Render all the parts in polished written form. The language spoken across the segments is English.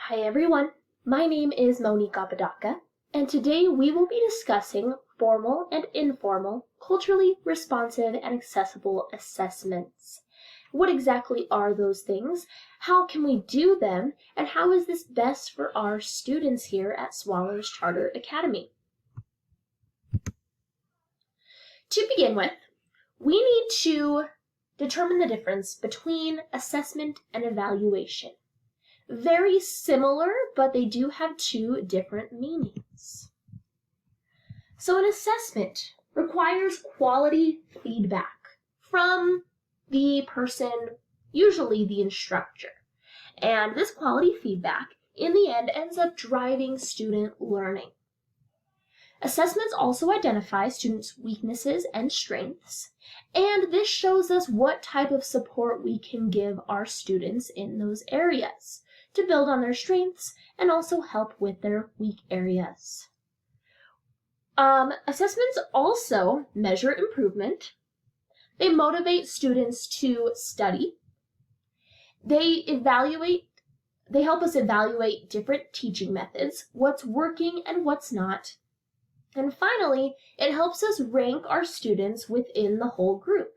Hi everyone, my name is Monique Apodaca, and today we will be discussing formal and informal, culturally responsive and accessible assessments. What exactly are those things? How can we do them? And how is this best for our students here at Swallows Charter Academy? To begin with, we need to determine the difference between assessment and evaluation. Very similar, but they do have two different meanings. So an assessment requires quality feedback from the person, usually the instructor. And this quality feedback, in the end, ends up driving student learning. Assessments also identify students' weaknesses and strengths, and this shows us what type of support we can give our students in those areas to build on their strengths and also help with their weak areas. Assessments also measure improvement. They motivate students to study. They help us evaluate different teaching methods, what's working and what's not. And finally, it helps us rank our students within the whole group.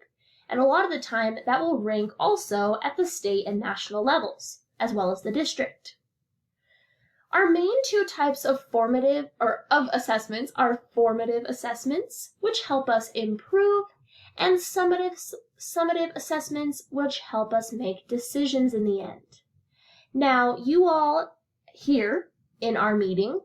And a lot of the time, that will rank also at the state and national levels, as well as the district. Our main two types of assessments are formative assessments, which help us improve, and summative assessments, which help us make decisions in the end. Now, you all here in our meeting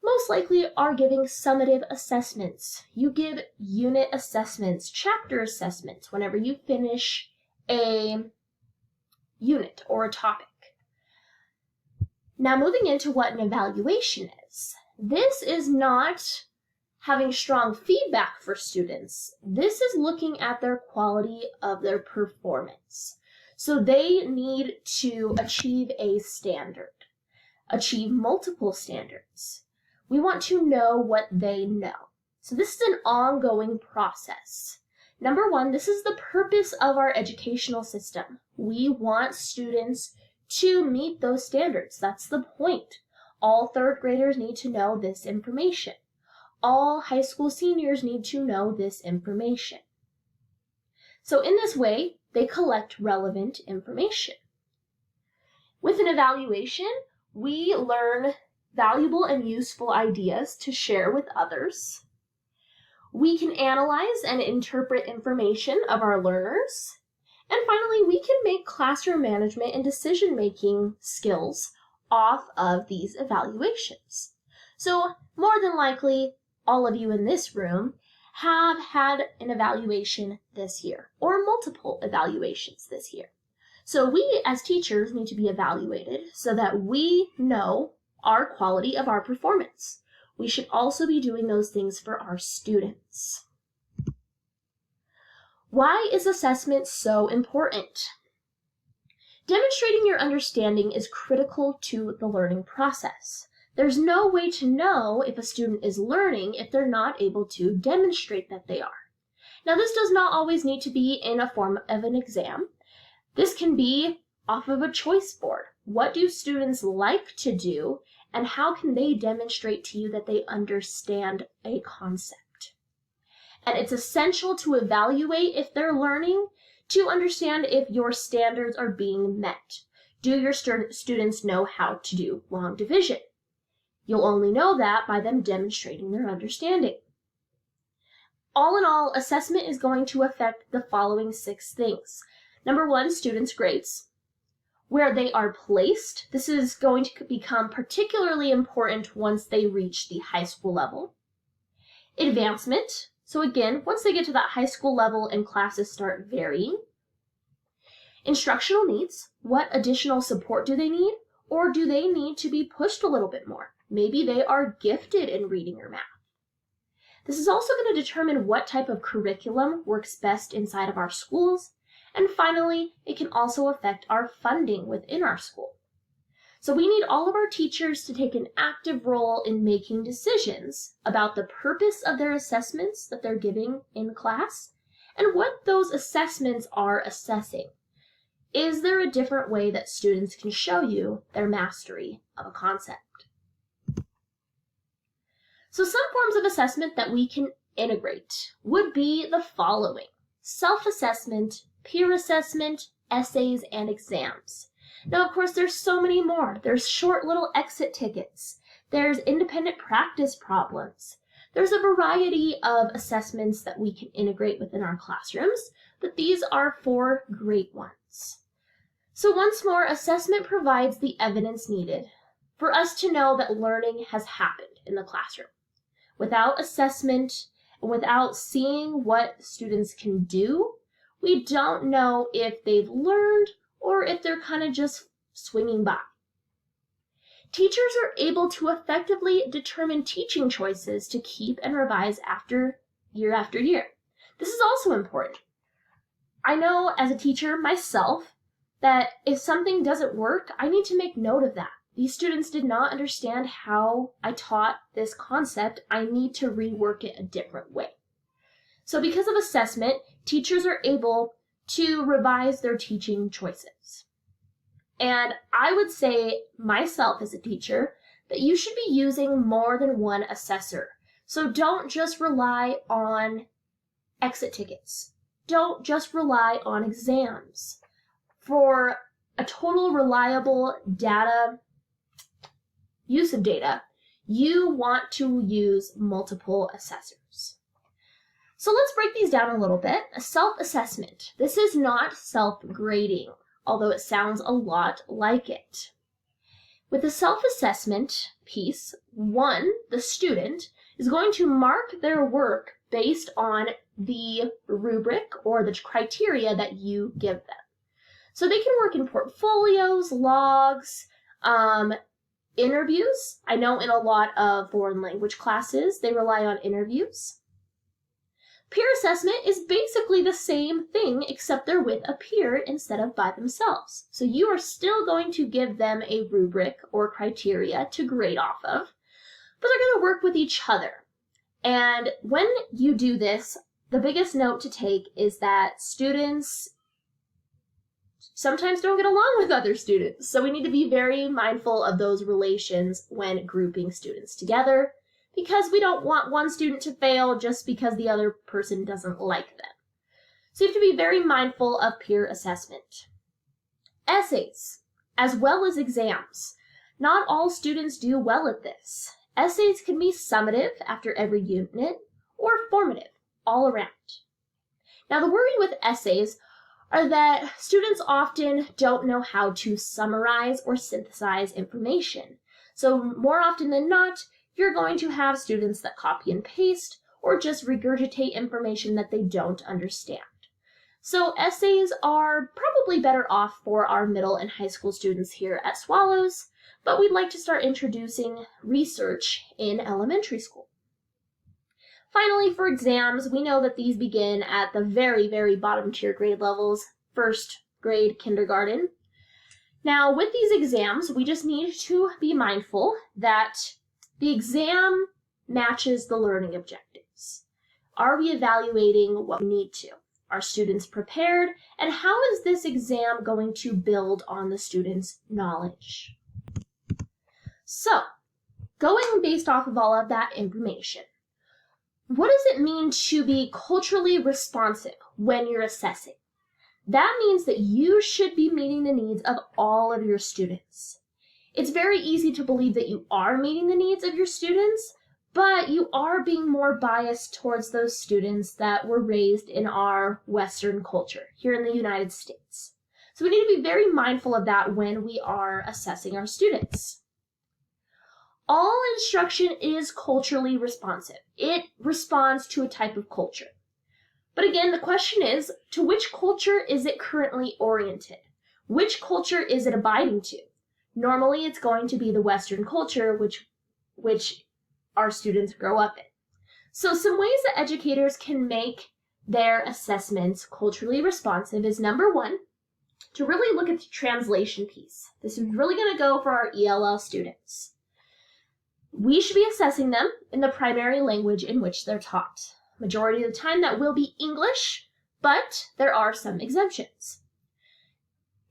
most likely are giving summative assessments. You give unit assessments, chapter assessments, whenever you finish a unit or a topic. Now, moving into what an evaluation is. This is not having strong feedback for students. This is looking at their quality of their performance. So they need to achieve a standard, achieve multiple standards. We want to know what they know. So this is an ongoing process. Number one, this is the purpose of our educational system. We want students to meet those standards. That's the point. All third graders need to know this information. All high school seniors need to know this information. So in this way, they collect relevant information. With an evaluation, we learn valuable and useful ideas to share with others. We can analyze and interpret information of our learners. And finally, we can make classroom management and decision-making skills off of these evaluations. So more than likely, all of you in this room have had an evaluation this year or multiple evaluations this year. So we as teachers need to be evaluated so that we know our quality of our performance. We should also be doing those things for our students. Why is assessment so important? Demonstrating your understanding is critical to the learning process. There's no way to know if a student is learning if they're not able to demonstrate that they are. Now, this does not always need to be in a form of an exam. This can be off of a choice board. What do students like to do, and how can they demonstrate to you that they understand a concept? And it's essential to evaluate if they're learning to understand if your standards are being met. Do your students know how to do long division? You'll only know that by them demonstrating their understanding. All in all, assessment is going to affect the following 6 things. Number 1, students' grades. Where they are placed. This is going to become particularly important once they reach the high school level. Advancement. So again, once they get to that high school level and classes start varying. Instructional needs. What additional support do they need? Or do they need to be pushed a little bit more? Maybe they are gifted in reading or math. This is also going to determine what type of curriculum works best inside of our schools. And finally, it can also affect our funding within our school. So we need all of our teachers to take an active role in making decisions about the purpose of their assessments that they're giving in class and what those assessments are assessing. Is there a different way that students can show you their mastery of a concept? So some forms of assessment that we can integrate would be the following: self-assessment, peer assessment, essays, and exams. Now, of course, there's so many more. There's short little exit tickets. There's independent practice problems. There's a variety of assessments that we can integrate within our classrooms, but these are 4 great ones. So once more, assessment provides the evidence needed for us to know that learning has happened in the classroom. Without assessment, and without seeing what students can do, we don't know if they've learned or if they're kind of just swinging by. Teachers are able to effectively determine teaching choices to keep and revise after year. This is also important. I know as a teacher myself that if something doesn't work, I need to make note of that. These students did not understand how I taught this concept. I need to rework it a different way. So because of assessment, teachers are able to revise their teaching choices. And I would say myself as a teacher that you should be using more than one assessor. So don't just rely on exit tickets. Don't just rely on exams. For a total reliable use of data, you want to use multiple assessors. So let's break these down a little bit. A self-assessment. This is not self-grading, although it sounds a lot like it. With the self-assessment piece, the student is going to mark their work based on the rubric or the criteria that you give them. So they can work in portfolios, logs, interviews. I know in a lot of foreign language classes, they rely on interviews. Peer assessment is basically the same thing, except they're with a peer instead of by themselves. So you are still going to give them a rubric or criteria to grade off of, but they're going to work with each other. And when you do this, the biggest note to take is that students sometimes don't get along with other students. So we need to be very mindful of those relations when grouping students together, because we don't want one student to fail just because the other person doesn't like them. So you have to be very mindful of peer assessment. Essays, as well as exams. Not all students do well at this. Essays can be summative after every unit or formative all around. Now the worry with essays are that students often don't know how to summarize or synthesize information. So more often than not, you're going to have students that copy and paste or just regurgitate information that they don't understand. So essays are probably better off for our middle and high school students here at Swallows, but we'd like to start introducing research in elementary school. Finally, for exams, we know that these begin at the very, very bottom tier grade levels, first grade kindergarten. Now, with these exams, we just need to be mindful that the exam matches the learning objectives. Are we evaluating what we need to? Are students prepared? And how is this exam going to build on the students' knowledge? So, going based off of all of that information, what does it mean to be culturally responsive when you're assessing? That means that you should be meeting the needs of all of your students. It's very easy to believe that you are meeting the needs of your students, but you are being more biased towards those students that were raised in our Western culture here in the United States. So we need to be very mindful of that when we are assessing our students. All instruction is culturally responsive. It responds to a type of culture. But again, the question is, to which culture is it currently oriented? Which culture is it abiding to? Normally, it's going to be the Western culture, which our students grow up in. So some ways that educators can make their assessments culturally responsive is, number one, to really look at the translation piece. This is really going to go for our ELL students. We should be assessing them in the primary language in which they're taught. Majority of the time that will be English, but there are some exemptions.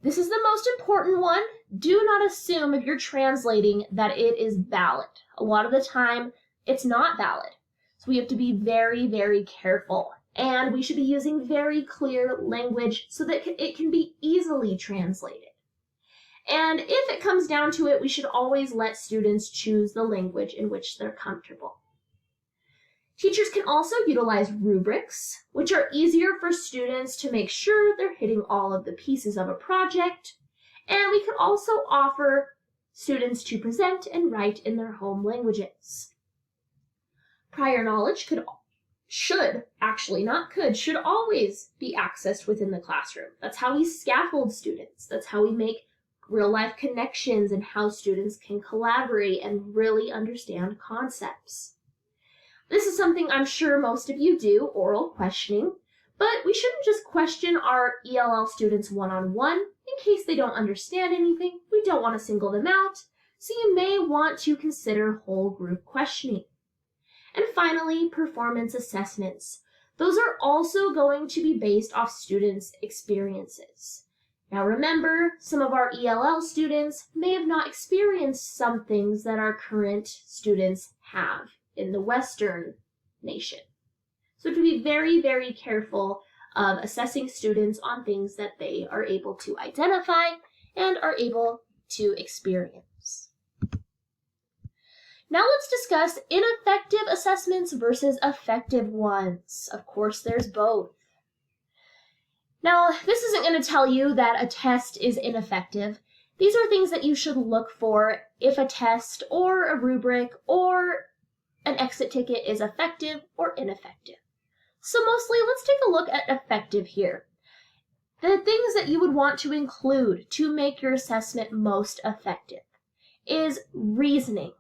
This is the most important one. Do not assume if you're translating that it is valid. A lot of the time, it's not valid. So we have to be very, very careful. And we should be using very clear language so that it can be easily translated. And if it comes down to it, we should always let students choose the language in which they're comfortable. Teachers can also utilize rubrics, which are easier for students to make sure they're hitting all of the pieces of a project. And we can also offer students to present and write in their home languages. Prior knowledge should always be accessed within the classroom. That's how we scaffold students. That's how we make real-life connections and how students can collaborate and really understand concepts. This is something I'm sure most of you do, oral questioning, but we shouldn't just question our ELL students one-on-one in case they don't understand anything. We don't want to single them out, so you may want to consider whole group questioning. And finally, performance assessments. Those are also going to be based off students' experiences. Now remember, some of our ELL students may have not experienced some things that our current students have in the Western nation. So to be very, very careful of assessing students on things that they are able to identify and are able to experience. Now let's discuss ineffective assessments versus effective ones. Of course, there's both. Now, this isn't going to tell you that a test is ineffective. These are things that you should look for if a test or a rubric or an exit ticket is effective or ineffective. So mostly, let's take a look at effective here. The things that you would want to include to make your assessment most effective is reasoning,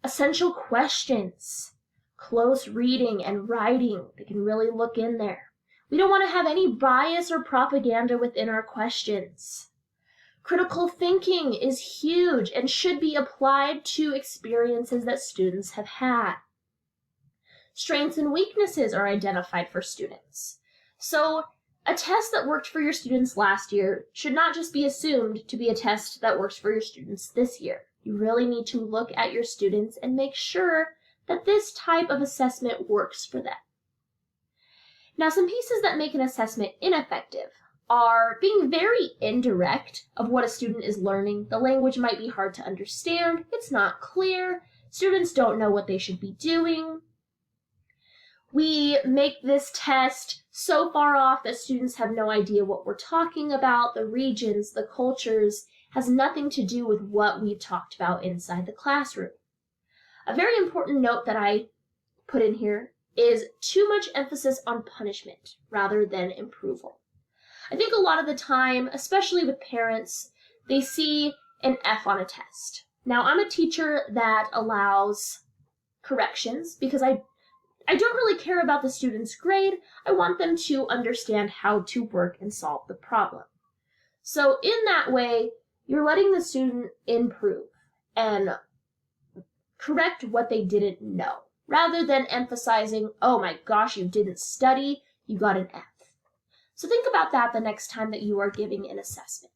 essential questions, close reading and writing. They can really look in there. We don't want to have any bias or propaganda within our questions. Critical thinking is huge and should be applied to experiences that students have had. Strengths and weaknesses are identified for students. So a test that worked for your students last year should not just be assumed to be a test that works for your students this year. You really need to look at your students and make sure that this type of assessment works for them. Now, some pieces that make an assessment ineffective are being very indirect of what a student is learning. The language might be hard to understand. It's not clear. Students don't know what they should be doing. We make this test so far off that students have no idea what we're talking about. The regions, the cultures, has nothing to do with what we've talked about inside the classroom. A very important note that I put in here is too much emphasis on punishment rather than approval. I think a lot of the time, especially with parents, they see an F on a test. Now, I'm a teacher that allows corrections because I don't really care about the student's grade. I want them to understand how to work and solve the problem. So in that way, you're letting the student improve and correct what they didn't know, rather than emphasizing, oh my gosh, you didn't study, you got an F. So think about that the next time that you are giving an assessment.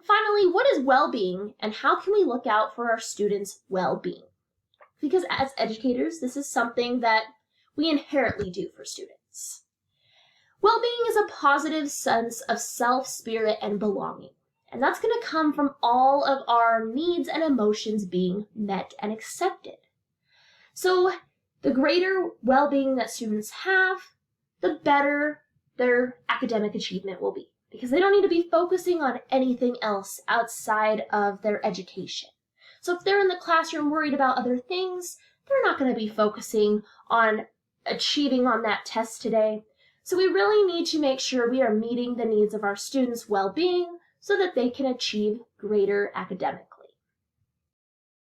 Finally, what is well-being and how can we look out for our students' well-being? Because as educators, this is something that we inherently do for students. Well-being is a positive sense of self, spirit, and belonging. And that's going to come from all of our needs and emotions being met and accepted. So the greater well-being that students have, the better their academic achievement will be, because they don't need to be focusing on anything else outside of their education. So if they're in the classroom worried about other things, they're not going to be focusing on achieving on that test today. So we really need to make sure we are meeting the needs of our students' well-being so that they can achieve greater academic